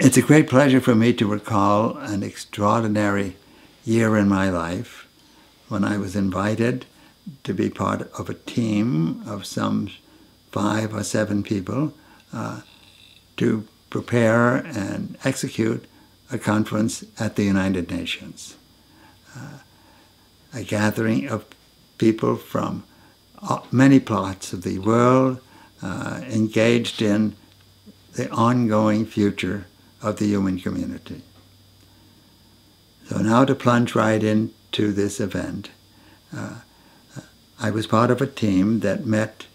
It's a great pleasure for me to recall an extraordinary year in my life when I was invited to be part of a team of some 5 or 7 people to prepare and execute a conference at the United Nations. A gathering of people from many parts of the world engaged in the ongoing future of the human community. So now to plunge right into this event, I was part of a team that met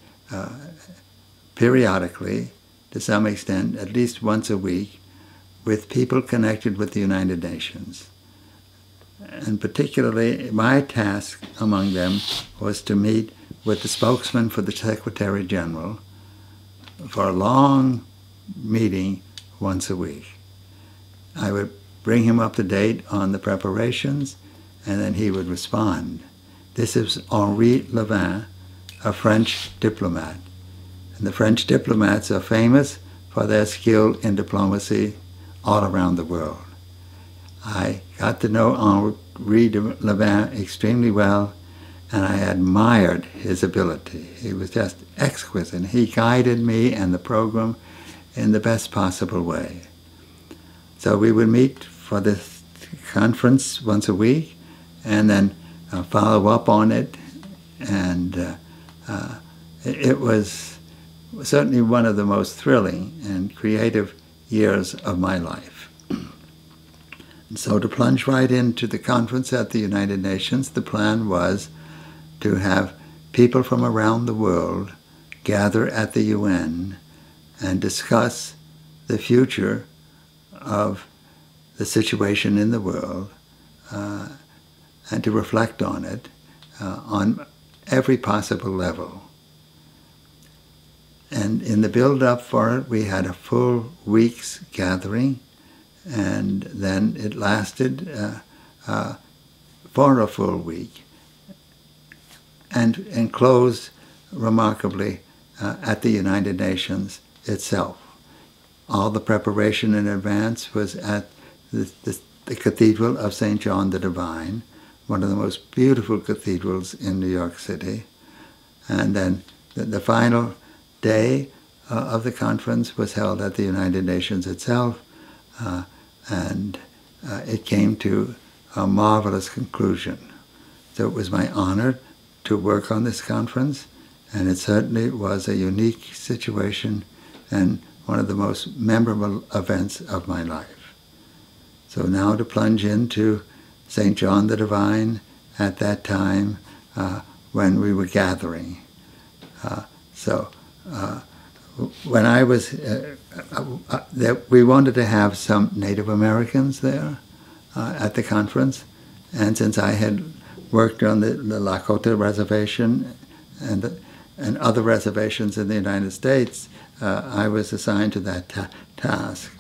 periodically, to some extent, at least once a week, with people connected with the United Nations. And particularly, my task among them was to meet with the spokesman for the Secretary General for a long meeting once a week. I would bring him up to date on the preparations, and then he would respond. This is Henri Levin, a French diplomat. And the French diplomats are famous for their skill in diplomacy all around the world. I got to know Henri Levin extremely well, and I admired his ability. He was just exquisite. He guided me and the program in the best possible way. So we would meet for this conference once a week, and then follow up on it, and it was certainly one of the most thrilling and creative years of my life. And so to plunge right into the conference at the United Nations, the plan was to have people from around the world gather at the UN and discuss the future of the situation in the world and to reflect on it on every possible level. And in the build-up for it, we had a full week's gathering, and then it lasted for a full week and closed remarkably at the United Nations itself. All the preparation in advance was at the Cathedral of St. John the Divine, one of the most beautiful cathedrals in New York City. And then the final day of the conference was held at the United Nations itself, and it came to a marvelous conclusion. So it was my honor to work on this conference, and it certainly was a unique situation and one of the most memorable events of my life. So now to plunge into St. John the Divine at that time when we were gathering. When I was, we wanted to have some Native Americans there at the conference, and since I had worked on the Lakota reservation and other reservations in the United States, I was assigned to that task.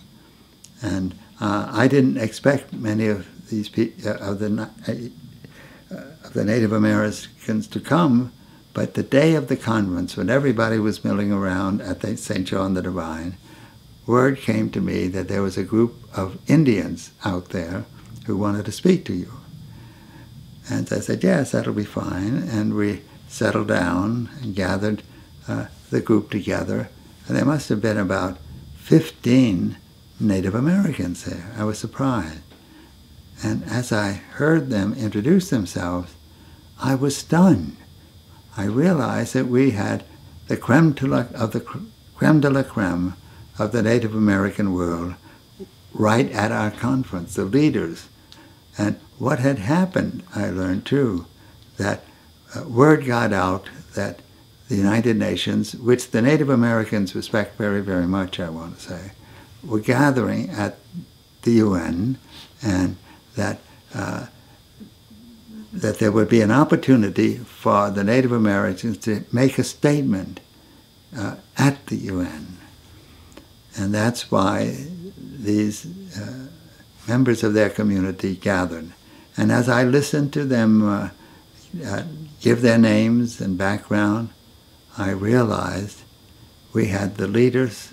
And I didn't expect many of these of the Native Americans to come, but the day of the conference, when everybody was milling around at St. John the Divine, word came to me that there was a group of Indians out there who wanted to speak to you. And I said, yes, that'll be fine. And we settled down and gathered the group together. And there must have been about 15 Native Americans there. I was surprised. And as I heard them introduce themselves, I was stunned. I realized that we had the creme de la creme of the Native American world right at our conference, the leaders. And what had happened, I learned too, that word got out that the United Nations, which the Native Americans respect very, very much, I want to say, were gathering at the UN, and that that there would be an opportunity for the Native Americans to make a statement at the UN. And that's why these members of their community gathered. And as I listened to them give their names and background, I realized we had the leaders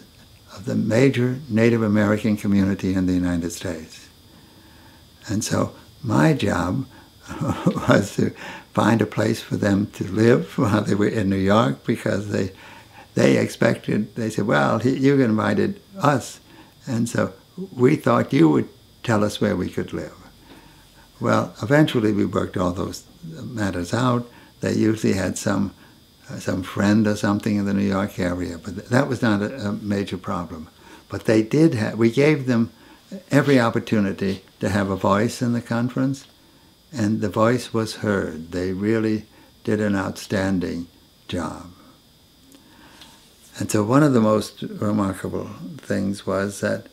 of the major Native American community in the United States. And so my job was to find a place for them to live while they were in New York, because they expected, they said, well, you invited us, and so we thought you would tell us where we could live. Well, eventually we worked all those matters out. They usually had some friend or something in the New York area, but that was not a major problem. But they did have, we gave them every opportunity to have a voice in the conference, and the voice was heard. They really did an outstanding job. And so one of the most remarkable things was that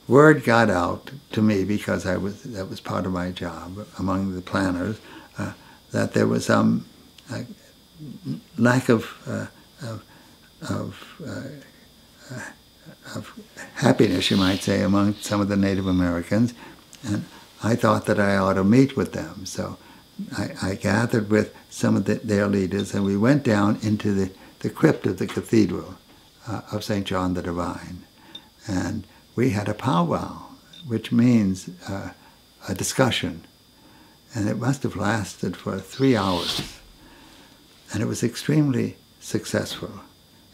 word got out to me, because that was part of my job among the planners, that there was some lack of happiness, you might say, among some of the Native Americans, and I thought that I ought to meet with them. So I gathered with some of their leaders, and we went down into the crypt of the cathedral of St. John the Divine, and we had a powwow, which means a discussion, and it must have lasted for 3 hours, and it was extremely successful.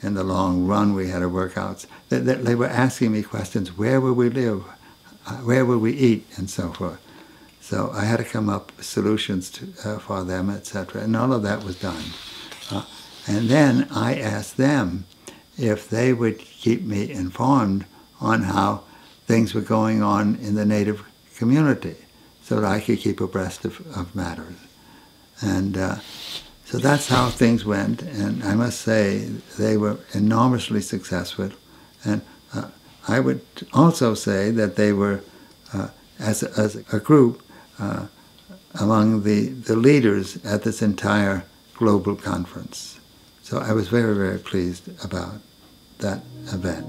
In the long run, we had workouts. They were asking me questions: where will we live? Where will we eat? And so forth. So I had to come up with solutions for them, etc. And all of that was done. And then I asked them if they would keep me informed on how things were going on in the Native community, so that I could keep abreast of matters. And so that's how things went, and I must say they were enormously successful. And I would also say that they were, as a group, among the leaders at this entire global conference. So I was very, very pleased about that event.